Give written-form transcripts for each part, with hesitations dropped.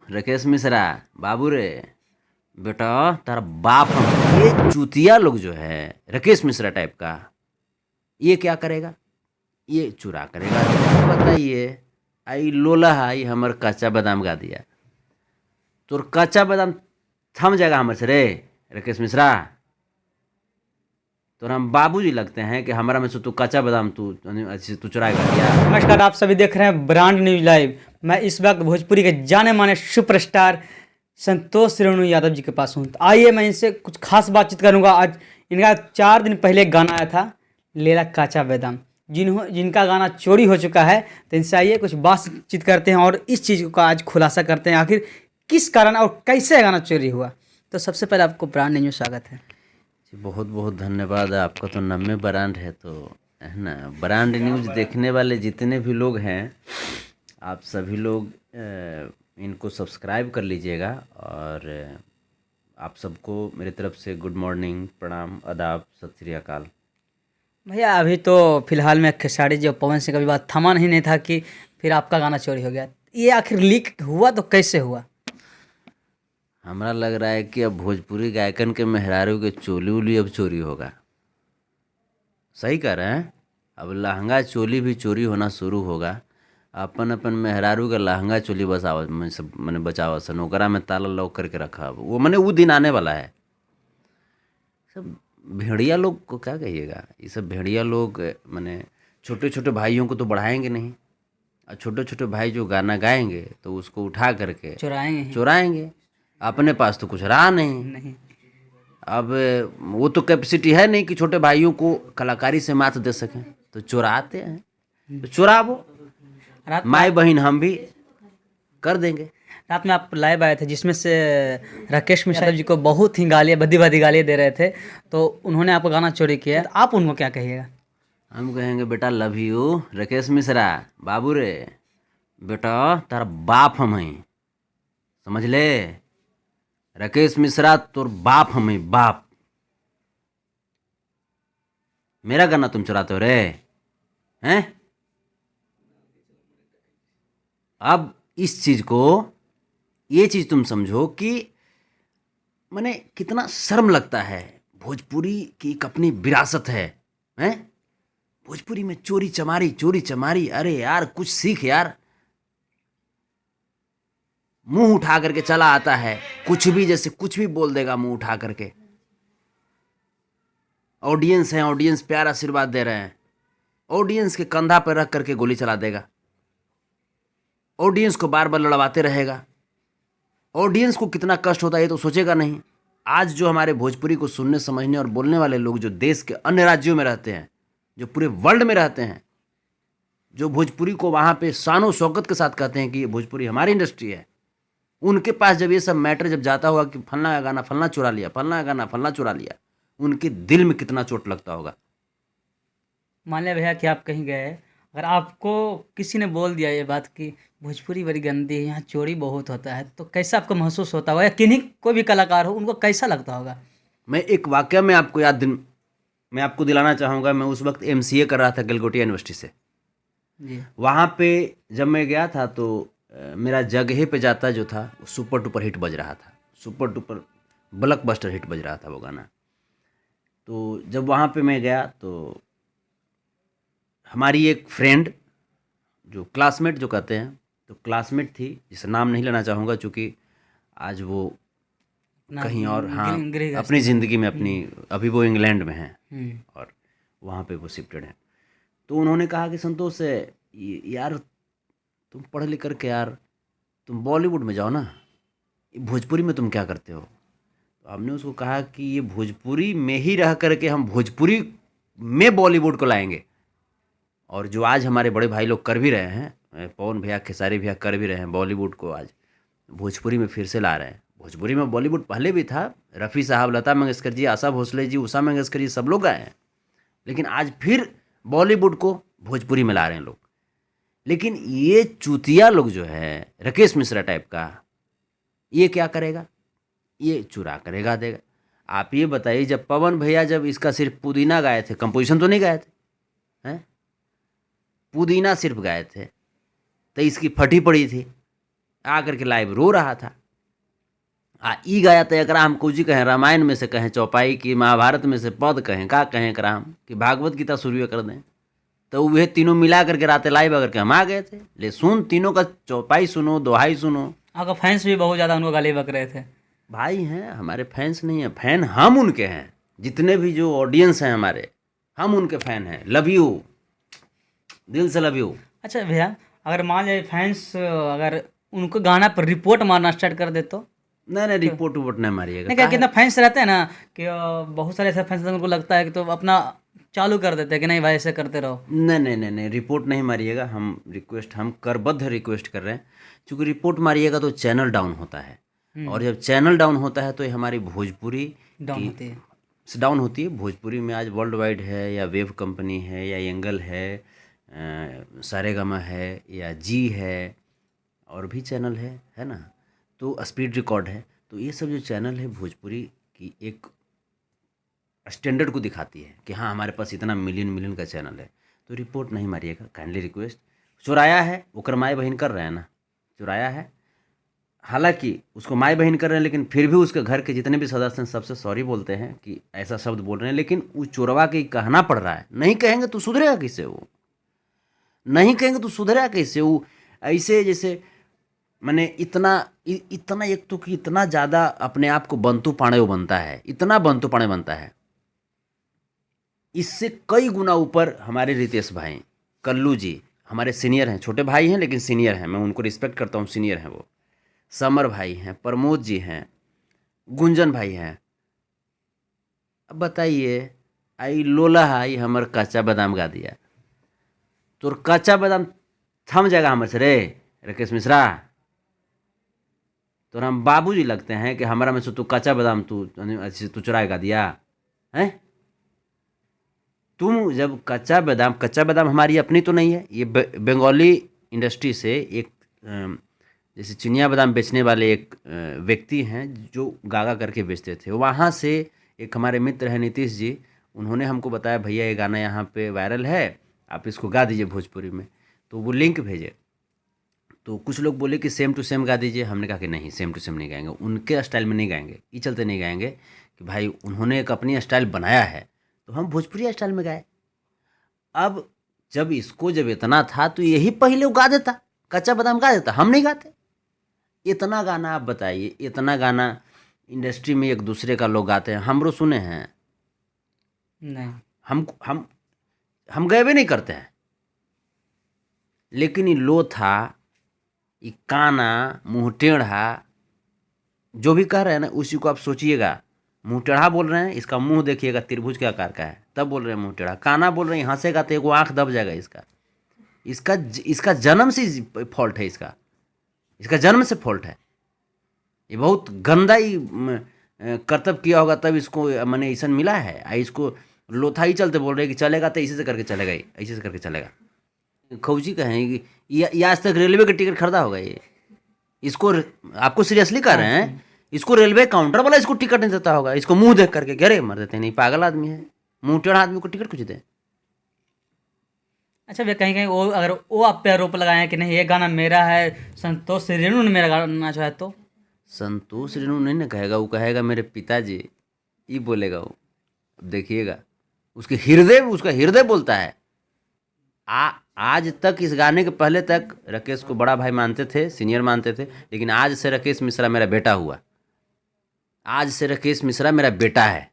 राकेश मिश्रा बाबू रे, बेटा तारा बाप हम। ये चूतिया लोग जो है राकेश मिश्रा टाइप का, ये क्या करेगा? ये चुरा करेगा। तो बताइए, आई लोला आई हमर कच्चा बादाम गा दिया। तोर कच्चा बादाम थम जाएगा हमर से रे राकेश मिश्रा। तो हम बाबूजी लगते हैं कि हमारा में से तू कच्चा बादाम तू चुराएगा क्या? नमस्कार, आप सभी देख रहे हैं ब्रांड न्यूज लाइव। मैं इस वक्त भोजपुरी के जाने माने सुपरस्टार संतोष रेणु यादव जी के पास हूँ। तो आइए मैं इनसे कुछ खास बातचीत करूँगा। आज इनका 4 दिन पहले एक गाना आया था, लेला काचा बादाम, जिनका गाना चोरी हो चुका है। तो इनसे आइए कुछ बातचीत करते हैं और इस चीज़ का आज खुलासा करते हैं, आखिर किस कारण और कैसे गाना चोरी हुआ। तो सबसे पहले आपको ब्रांड न्यूज में स्वागत है। जी बहुत बहुत धन्यवाद। आपका तो नन्हे ब्रांड है, तो है ना। ब्रांड न्यूज देखने वाले जितने भी लोग हैं, आप सभी लोग इनको सब्सक्राइब कर लीजिएगा। और आप सबको मेरी तरफ से गुड मॉर्निंग, प्रणाम, आदाब, सत श्री अकाल। भैया अभी तो फिलहाल में खेसारी जी और पवन सिंह का विवाद थमा नहीं था कि फिर आपका गाना चोरी हो गया। ये आखिर लीक हुआ तो कैसे हुआ? हमारा लग रहा है कि अब भोजपुरी गायकन के मेहरारू के चोली उली अब चोरी होगा। सही कह रहे हैं। अब लहंगा चोली भी चोरी होना शुरू होगा। अपन अपन मेहरारू का लहंगा चोली बसाव मैंने बचावा सन, ओकरा में ताला लॉक करके रखा। वो मैंने वो दिन आने वाला है। सब भेड़िया लोग को क्या कहिएगा, ये सब भेड़िया लोग मैंने छोटे छोटे भाइयों को तो बढ़ाएंगे नहीं, और छोटे छोटे भाई जो गाना गाएंगे तो उसको उठा करके चुराएंगे चुराएंगे। अपने पास तो कुछ रहा नहीं। नहीं। अब वो तो कैपेसिटी है नहीं कि छोटे भाइयों को कलाकारी से मात दे सकें, तो चुराते हैं। तो चुरावो, रात माई बहन हम भी कर देंगे। रात में आप लाइव आए थे जिसमें से राकेश मिश्रा जी को बहुत ही गालियाँ, भद्दी भद्दी गालियाँ दे रहे थे, तो उन्होंने आपका गाना चोरी किया। तो आप उनको क्या कहिएगा? हम कहेंगे बेटा लव यू राकेश मिश्रा बाबू रे, बेटा तारा बाप हम हैं, समझ ले। राकेश मिश्रा तोर बाप हम हैं, बाप। मेरा गाना तुम चुराते हो रे हैं? अब इस चीज को, ये चीज तुम समझो कि मैंने कितना शर्म लगता है। भोजपुरी की एक अपनी विरासत है, हैं? भोजपुरी में चोरी चमारी, चोरी चमारी। अरे यार कुछ सीख यार। मुंह उठा करके चला आता है, कुछ भी, जैसे कुछ भी बोल देगा मुंह उठा करके। ऑडियंस है, ऑडियंस प्यार आशीर्वाद दे रहे हैं, ऑडियंस के कंधा पर रख करके गोली चला देगा। ऑडियंस को बार बार लड़वाते रहेगा। ऑडियंस को कितना कष्ट होता है ये तो सोचेगा नहीं। आज जो हमारे भोजपुरी को सुनने, समझने और बोलने वाले लोग जो देश के अन्य राज्यों में रहते हैं, जो पूरे वर्ल्ड में रहते हैं, जो भोजपुरी को वहाँ पे शानो शौकत के साथ कहते हैं कि ये भोजपुरी हमारी इंडस्ट्री है, उनके पास जब ये सब मैटर जब जाता होगा कि फलना का गाना फलना चुरा लिया, फलना का गाना फलना चुरा लिया, उनके दिल में कितना चोट लगता होगा। मान लिया भैया कि आप कहीं गए, अगर आपको किसी ने बोल दिया ये बात कि भोजपुरी बड़ी गंदी है, यहाँ चोरी बहुत होता है, तो कैसा आपको महसूस होता होगा? या किन्हीं कोई भी कलाकार हो, उनको कैसा लगता होगा? मैं एक वाकया में आपको मैं आपको दिलाना चाहूँगा। मैं उस वक्त एमसीए कर रहा था गलगोटिया यूनिवर्सिटी से। जी। वहाँ पे जब मैं गया था तो मेरा जगह पे जाता जो था वो सुपर डुपर हिट बज रहा था, सुपर डुपर ब्लॉकबस्टर हिट बज रहा था वो गाना। तो जब वहाँ पे मैं गया तो हमारी एक फ्रेंड, जो क्लासमेट जो कहते हैं, तो क्लासमेट थी, जिसे नाम नहीं लेना चाहूँगा चूँकि आज वो कहीं और, हाँ, गृह अपनी ज़िंदगी में अपनी, अभी वो इंग्लैंड में हैं हम्म। और वहाँ पे वो शिफ्टेड हैं। तो उन्होंने कहा कि संतोष से यार तुम पढ़ लिख करके यार तुम बॉलीवुड में जाओ ना, ये भोजपुरी में तुम क्या करते हो? तो हमने उसको कहा कि ये भोजपुरी में ही रह करके हम भोजपुरी में बॉलीवुड को लाएंगे। और जो आज हमारे बड़े भाई लोग कर भी रहे हैं, पवन भैया, खेसारी भैया कर भी रहे हैं, बॉलीवुड को आज भोजपुरी में फिर से ला रहे हैं। भोजपुरी में बॉलीवुड पहले भी था, रफ़ी साहब, लता मंगेशकर जी, आशा भोसले जी, उषा मंगेशकर जी, सब लोग गाए हैं, लेकिन आज फिर बॉलीवुड को भोजपुरी में ला रहे हैं लोग। लेकिन ये चूतिया लोग जो है राकेश मिश्रा टाइप का, ये क्या करेगा? ये चुरा करेगा देगा। आप ये बताइए, जब पवन भैया जब इसका सिर्फ पुदीना गाए थे, कंपोजिशन तो नहीं गाए थे, हैं? पुदीना सिर्फ गाए थे, तो इसकी फटी पड़ी थी। आकर के लाइव रो रहा था। ई गाया तो एकरा हम कुछ कहें, रामायण में से कहें चौपाई की, महाभारत में से पद कहें, का कहें एकरा हम कि भागवत गीता शुरू कर दें। तो वह तीनों मिला करके रात लाइव अगर के हम आ गए थे, ले सुन तीनों का चौपाई सुनो, दोहाई सुनो। आपका फैंस भी बहुत ज़्यादा उनको गाली बक रहे थे। भाई हैं, हमारे फैंस नहीं हैं, फैन हम उनके हैं। जितने भी जो ऑडियंस हैं हमारे, हम उनके फैन हैं। लव यू, दिल से लव यू। अच्छा भैया, अगर मान लीजिए फैंस अगर उनको गाना पर रिपोर्ट मारना स्टार्ट कर दे तो? नहीं रिपोर्ट वोट नहीं मारिएगा। नहीं, क्या कितना फैंस रहते हैं ना कि बहुत सारे ऐसे फैंस उनको लगता है कि तो अपना चालू कर देते हैं कि नहीं भाई ऐसे करते रहो। नहीं रिपोर्ट नहीं मारिएगा। हम रिक्वेस्ट, हम करबद्ध रिक्वेस्ट कर रहे हैं, क्योंकि रिपोर्ट मारिएगा तो चैनल डाउन होता है, और जब चैनल डाउन होता है तो ये हमारी भोजपुरी डाउन होती है, डाउन होती है। भोजपुरी में आज वर्ल्ड वाइड है, या वेव कंपनी है, या एंगल है, सारेगामा है, या जी है, और भी चैनल है ना, तो स्पीड रिकॉर्ड है। तो ये सब जो चैनल है भोजपुरी की एक स्टैंडर्ड को दिखाती है कि हाँ हमारे पास इतना मिलियन का चैनल है। तो रिपोर्ट नहीं मारिएगा, काइंडली रिक्वेस्ट। चुराया है ओकर माए बहन कर रहे हैं ना, चुराया है, हालांकि उसको माए बहन कर रहे हैं, लेकिन फिर भी उसके घर के जितने भी सदस्य हैं सबसे सॉरी बोलते हैं कि ऐसा शब्द बोल रहे हैं, लेकिन वो चोरवा के कहना पड़ रहा है। नहीं कहेंगे तो सुधरेगा कैसे वो? नहीं कहेंगे तो सुधरेगा कैसे वो? ऐसे जैसे मैंने इतना एक तो कि इतना ज़्यादा अपने आप को बंतु पाणे बनता है, इतना बंतु पाणे बनता है। इससे कई गुना ऊपर हमारे रितेश भाई, कल्लू जी हमारे सीनियर हैं, छोटे भाई हैं लेकिन सीनियर हैं, मैं उनको रिस्पेक्ट करता हूँ, सीनियर हैं वो। समर भाई हैं, प्रमोद जी हैं, गुंजन भाई हैं। अब बताइए, आई लोला आई हमर कच्चा बादाम गा दिया, तोर कच्चा बादाम थम जाएगा हमर से रे राकेश मिश्रा। तो हम बाबूजी लगते हैं कि हमारा में से तू कच्चा बादाम तू चुराए गा दिया है? तुम जब कच्चा बादाम हमारी अपनी तो नहीं है, ये बंगाली इंडस्ट्री से एक जैसे चिनिया बादाम बेचने वाले एक व्यक्ति हैं जो गागा करके बेचते थे, वहाँ से एक हमारे मित्र हैं नीतीश जी, उन्होंने हमको बताया भैया ये गाना यहाँ पे वायरल है, आप इसको गा दीजिए भोजपुरी में। तो वो लिंक भेजे, तो कुछ लोग बोले कि सेम टू सेम गा दीजिए। हमने कहा कि नहीं, सेम टू सेम नहीं गाएंगे, उनके स्टाइल में नहीं गाएंगे। ये चलते नहीं गाएंगे कि भाई उन्होंने एक अपनी स्टाइल बनाया है, तो हम भोजपुरी स्टाइल में गाए। अब जब इतना था तो यही पहले वो गा देता, कच्चा बादाम गा देता, हम नहीं गाते। इतना गाना आप बताइए, इतना गाना इंडस्ट्री में एक दूसरे का लोग गाते हैं, हमरो सुने हैं? नहीं, हम गए भी नहीं करते हैं। लेकिन ये लो था, ये काना, मुँह टेढ़ा, जो भी कह रहे हैं ना उसी को आप सोचिएगा। मुँह टेढ़ा बोल रहे हैं, इसका मुंह देखिएगा त्रिभुज के आकार का है, तब बोल रहे हैं मुँह टेढ़ा। काना बोल रहे हैं, हंसेगा तो एगो आँख दब जाएगा इसका जन्म से फॉल्ट है, इसका जन्म से फॉल्ट है। ये बहुत गंदा ही कर्तव्य किया होगा तब इसको मैंने ऐसा मिला है। इसको लोथा ही चलते बोल रहे हैं कि चलेगा तो इसी से करके चलेगा, ऐसे से करके चलेगा। खौजी कहें कि आज तक रेलवे का टिकट खरीदा होगा ये? इसको आपको सीरियसली कह रहे हैं, इसको रेलवे काउंटर वाला इसको टिकट नहीं देता होगा? इसको मुंह देख करके गरे मर देते हैं, नहीं पागल आदमी है, मुंह टेढ़ा आदमी को टिकट कुछ दे। अच्छा भैया, कहीं कहीं वो अगर वो आप पे आरोप लगाए कि नहीं ये गाना मेरा है, संतोष रेणु ने मेरा गाना चाहे तो? संतोष रेणु नहीं ना कहेगा, वो कहेगा मेरे पिताजी, ये बोलेगा वो। अब देखिएगा, उसका हृदय बोलता है। आज तक इस गाने के पहले तक राकेश को बड़ा भाई मानते थे, सीनियर मानते थे, लेकिन आज से राकेश मिश्रा मेरा बेटा हुआ, आज से राकेश मिश्रा मेरा बेटा है।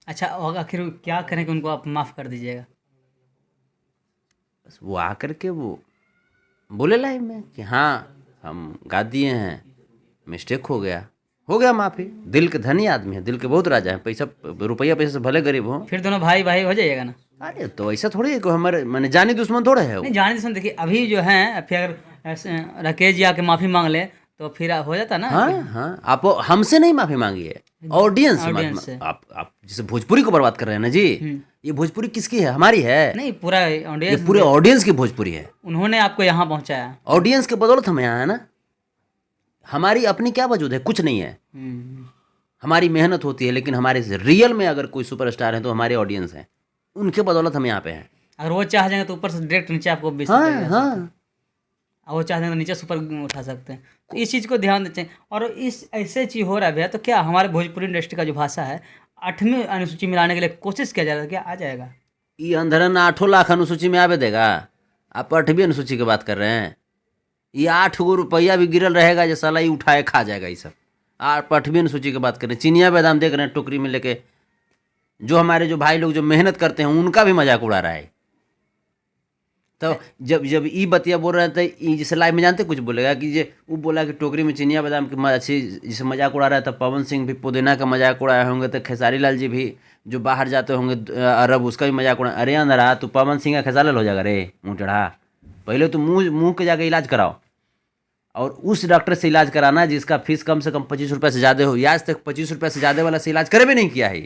अच्छा, और आखिर क्या करें कि उनको आप माफ़ कर दीजिएगा? बस वो आकर के वो बोले लाइव में कि हाँ हम गा दिए हैं, मिस्टेक हो गया माफ़ी। दिल के धनी आदमी है, दिल के बहुत राजा है, पैसा से भले गरीब हो, फिर दोनों भाई भाई हो जाइएगा ना? अरे तो ऐसा थोड़ी है कि हमारे मैंने जानी दुश्मन थोड़े है वो। नहीं, जाने दुश्मन देखिए, अभी जो है फिर अगर राकेश जी आके माफ़ी मांग ले तो फिर हो जाता ना। हाँ, आप हमसे नहीं माफ़ी मांगी है, ऑडियंस से। आप जैसे भोजपुरी को बर्बाद कर रहे हैं ना जी, ये भोजपुरी किसकी है? हमारी है नहीं, पूरा ऑडियंस, ये पूरे ऑडियंस की भोजपुरी है। उन्होंने आपको यहाँ पहुँचाया, ऑडियंस के बदौलत हम यहाँ है ना। हमारी अपनी क्या वजूद है? कुछ नहीं है। हमारी मेहनत होती है, लेकिन हमारे रियल में अगर कोई सुपरस्टार है तो हमारे ऑडियंस हैं, उनके बदौलत हम यहाँ पे हैं। अगर वो चाह जाएंगे तो ऊपर से डायरेक्ट नीचे आपको हाँ। और वो चाहते हैं तो नीचे से ऊपर उठा सकते हैं। तो इस चीज़ को ध्यान देते हैं। और इस ऐसे चीज़ हो रहा है भैया, तो क्या हमारे भोजपुरी इंडस्ट्री का जो भाषा है 8वीं अनुसूची में लाने के लिए कोशिश किया जा रहा है, क्या आ जाएगा? ये अंधरन 8 लाख अनुसूची में आवे देगा? आप 8वीं अनुसूची की बात कर रहे हैं? ये 8 गो रुपया भी गिरल रहेगा जो साला ये उठाए खा जाएगा ये सब। आप 8वीं अनुसूची की बात कर रहे हैं, चिनिया बादाम देख रहे हैं टोकरी में लेके, जो हमारे जो भाई लोग जो मेहनत करते हैं उनका भी मजाक उड़ा रहा है। तो जब जब ई बतिया बोल रहे थे, ई जैसे लाइव में जानते कुछ बोलेगा कि जे वो बोला कि टोकरी में चिनिया बादाम की अच्छी जैसे मजाक उड़ा रहा है, तो पवन सिंह भी पुदीना का मजाक उड़ाए होंगे, तो खेसारी लाल जी भी जो बाहर जाते होंगे अरब, उसका भी मजाक उड़ा। अरे अंदर तो पवन सिंह का खेसारी लाल हो जाएगा रे मुँह चढ़ा। पहले तो मुँह मुँह के जाके इलाज कराओ, और उस डॉक्टर से इलाज कराना जिसका फीस कम से कम 25 रुपये से ज़्यादा हो। आज तक 25 रुपये से ज़्यादा वाला से इलाज करे भी नहीं किया है,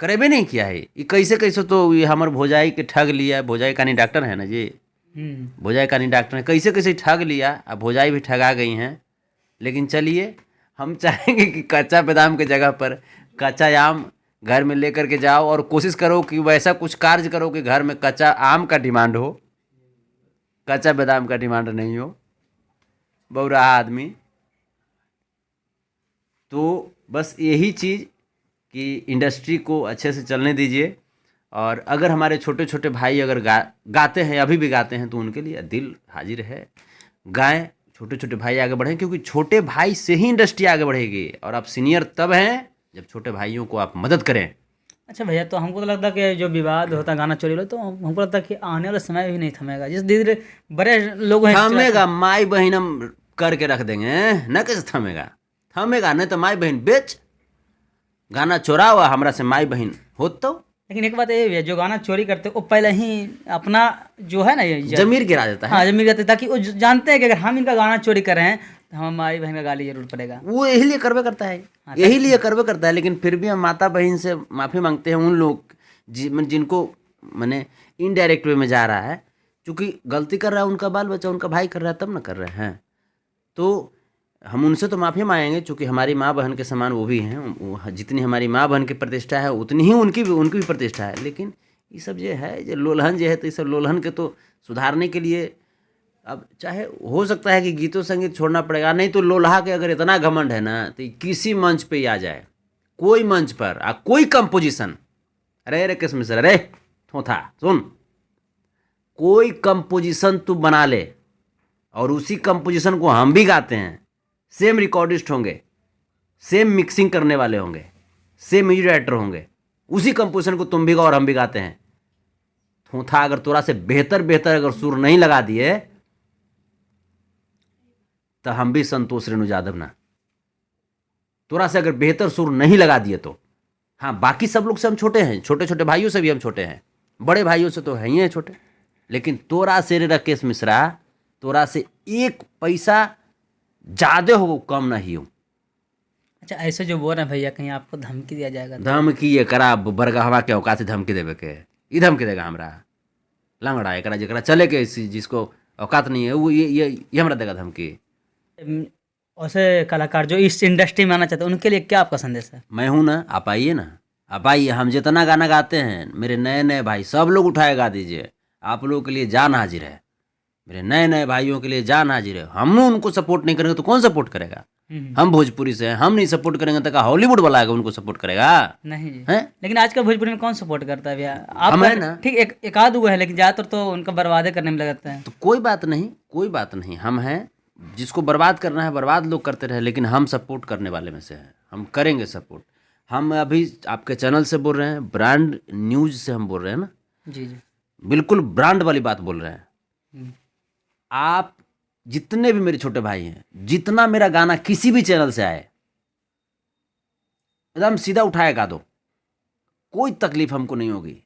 करे भी नहीं किया है। ये कैसे कैसे तो ये हमारे भोजाई के ठग लिया है। भोजाई कानी डॉक्टर है ना जी, भोजाई कानी डॉक्टर है, कैसे कैसे ठग लिया। अब भोजाई भी ठगा गई हैं। लेकिन चलिए, हम चाहेंगे कि कच्चा बादाम के जगह पर कच्चा आम घर में लेकर के जाओ, और कोशिश करो कि वैसा कुछ कार्य करो कि घर में कच्चा आम का डिमांड हो, कच्चा बादाम का डिमांड नहीं हो। बहुराहा आदमी। तो बस यही चीज़ कि इंडस्ट्री को अच्छे से चलने दीजिए। और अगर हमारे छोटे छोटे भाई अगर गाते हैं, अभी भी गाते हैं, तो उनके लिए दिल हाजिर है, गाएं, छोटे छोटे भाई आगे बढ़ें, क्योंकि छोटे भाई से ही इंडस्ट्री आगे बढ़ेगी। और आप सीनियर तब हैं जब छोटे भाइयों को आप मदद करें। अच्छा भैया, तो हमको तो लगता है कि जो विवाद होता है गाना चोरी लो, तो हमको लगता है कि आने वाला समय भी नहीं थमेगा। जिस धीरे धीरे बड़े लोग हैं थमेगा, माई बहन हम करके रख देंगे ना, कैसे थमेगा? थमेगा नहीं तो माई बहन बेच, गाना चोरा हुआ हमरा से माई बहन हो। तो लेकिन एक बात ये भी है, जो गाना चोरी करते हैं वो पहले ही अपना जो है ना ये जमीर गिरा देता है। हाँ, जमीर गिराते हैं, ताकि वो जानते हैं कि अगर हम इनका गाना चोरी कर रहे हैं तो हमारी बहन का गाली जरूर पड़ेगा। वो यही लिए करवे करता है, यही लिए करवे करता है। लेकिन फिर भी हम माता बहन से माफ़ी मांगते हैं, उन लोग जिनको मैंने इनडायरेक्ट वे में जा रहा है, क्योंकि गलती कर रहा है उनका बाल बच्चा, उनका भाई कर रहा है तब ना कर रहे हैं। तो हम उनसे तो माफ़ी मांगेंगे, क्योंकि हमारी माँ बहन के समान वो भी हैं। जितनी हमारी माँ बहन की प्रतिष्ठा है उतनी ही उनकी भी प्रतिष्ठा है। लेकिन ये सब जो है, जो लोलहन जो है, तो ये सब लोलहन के तो सुधारने के लिए अब चाहे हो सकता है कि गीतों संगीत छोड़ना पड़ेगा, नहीं तो लोल्हा के अगर इतना घमंड है ना, तो किसी मंच पे ही आ जाए, कोई मंच पर कोई कंपोजिशन, अरे अरे किस मिश्र, अरे थोथा सुन, कोई कंपोजिशन तू बना ले, और उसी कंपोजिशन को हम भी गाते हैं, सेम रिकॉर्डिस्ट होंगे, सेम मिक्सिंग करने वाले होंगे, सेम म्यूजिक डायरेक्टर होंगे, उसी कंपोजिशन को तुम भी गाओ और हम भी गाते हैं। थोथा अगर तोरा से बेहतर बेहतर अगर सुर नहीं लगा दिए तो हम भी संतोष रेणु यादव ना, तोरा से अगर बेहतर सुर नहीं लगा दिए तो हाँ, बाकी सब लोग से हम छोटे हैं, छोटे छोटे भाइयों से भी हम छोटे हैं, बड़े भाइयों से तो है ही हैं छोटे। लेकिन तोरा से रे राकेश मिश्रा, तोरा से 1 पैसा ज़्यादा हो कम नहीं हो। अच्छा, ऐसे जो बोल रहे हैं भैया, कहीं आपको धमकी दिया जाएगा? धमकी ये करा बरगहवा के औकात से धमकी देवे के? ई धमकी देगा हमरा लंगड़ा एकरा जरा चले के, जिसको औकात नहीं है वो ये हमरा देगा धमकी? ऐसे कलाकार जो इस इंडस्ट्री में आना चाहते हैं उनके लिए क्या आपका संदेश है? मैं हूँ ना, आप आइए ना, आप आइए। हम जितना गाना गाते हैं, मेरे नए नए भाई सब लोग उठाए गा दीजिए। आप लोगों के लिए जान हाजिर है, मेरे नए नए भाइयों के लिए जान हाजिर है। हम उनको सपोर्ट नहीं करेंगे तो कौन सपोर्ट करेगा? हम भोजपुरी से हैं, हम नहीं सपोर्ट करेंगे तो क्या हॉलीवुड वाला आएगा उनको सपोर्ट करेगा? नहीं जी। हैं? लेकिन आजकल भोजपुरी में कौन सपोर्ट करता है भैया? हम आप है ना। ठीक, एक आध हुआ है, लेकिन ज़्यादातर तो उनका बर्बादे करने में लगता है। तो कोई बात नहीं, कोई बात नहीं, हम हैं। जिसको बर्बाद करना है बर्बाद लोग करते रहे, लेकिन हम सपोर्ट करने वाले में से हैं, हम करेंगे सपोर्ट। हम अभी आपके चैनल से बोल रहे हैं, ब्रांड न्यूज से हम बोल रहे हैं ना जी जी, बिल्कुल ब्रांड वाली बात बोल रहे हैं। हम्म, आप जितने भी मेरे छोटे भाई हैं, जितना मेरा गाना किसी भी चैनल से आए, एकदम सीधा उठाए गा दो, कोई तकलीफ हमको नहीं होगी।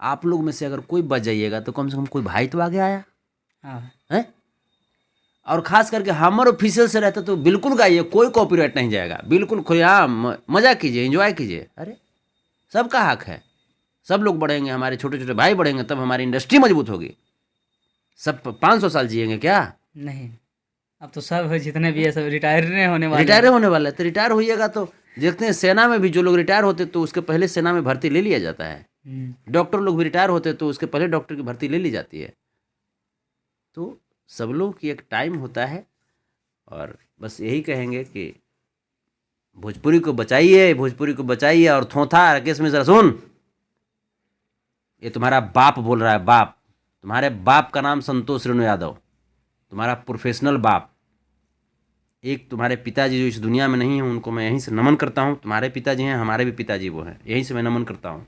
आप लोग में से अगर कोई बच जाइएगा तो कम से कम कोई भाई तो आगे आया हाँ। है। और खास करके हमर ऑफिशियल से रहता तो बिल्कुल गाइए, कोई कॉपीराइट नहीं जाएगा, बिल्कुल खुलेआम मजा कीजिए, एंजॉय कीजिए। अरे सबका हक है, सब लोग बढ़ेंगे, हमारे छोटे छोटे भाई बढ़ेंगे, तब हमारी इंडस्ट्री मजबूत होगी। सब 500 साल जिएंगे क्या? नहीं, अब तो सब जितने भी है सब रिटायर होने वाले रिटायर होने वाला है। तो रिटायर होइएगा तो देखते हैं, सेना में भी जो लोग रिटायर होते तो उसके पहले सेना में भर्ती ले लिया जाता है। डॉक्टर लोग भी रिटायर होते तो उसके पहले डॉक्टर की भर्ती ले ली जाती है। तो सब लोग की एक टाइम होता है, और बस यही कहेंगे कि भोजपुरी को बचाइए, भोजपुरी को बचाइए। और थोथा राकेश मिश्रा सुन, ये तुम्हारा बाप बोल रहा है, बाप। तुम्हारे बाप का नाम संतोष रेणु यादव, तुम्हारा प्रोफेशनल बाप। एक तुम्हारे पिताजी जो इस दुनिया में नहीं हैं, उनको मैं यहीं से नमन करता हूँ। तुम्हारे पिताजी हैं, हमारे भी पिताजी वो हैं, यहीं से मैं नमन करता हूँ।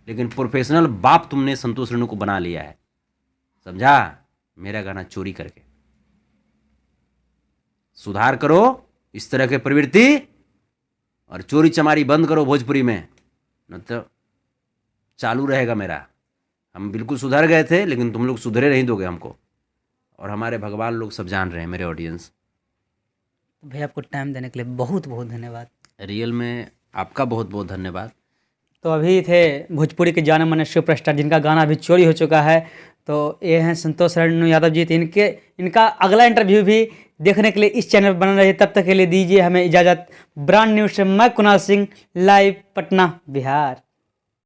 लेकिन प्रोफेशनल बाप तुमने संतोष रेणु को बना लिया है, समझा? मेरा गाना चोरी करके। सुधार करो इस तरह के प्रवृत्ति, और चोरी चमारी बंद करो भोजपुरी में, न तो चालू रहेगा मेरा। हम बिल्कुल सुधर गए थे, लेकिन तुम लोग सुधरे नहीं दोगे हमको, और हमारे भगवान लोग सब जान रहे हैं, मेरे ऑडियंस। तो भैया आपको टाइम देने के लिए बहुत बहुत धन्यवाद। रियल में आपका बहुत बहुत धन्यवाद। तो अभी थे भोजपुरी के जाने माने सुपरस्टार, जिनका गाना अभी चोरी हो चुका है, तो ये हैं संतोष रेणु यादव जी। तो इनका अगला इंटरव्यू भी देखने के लिए इस चैनल पर बना रहिए। तब तक के लिए दीजिए हमें इजाज़त। ब्रांड न्यूज़ से मैं कुणाल सिंह, लाइव पटना, बिहार।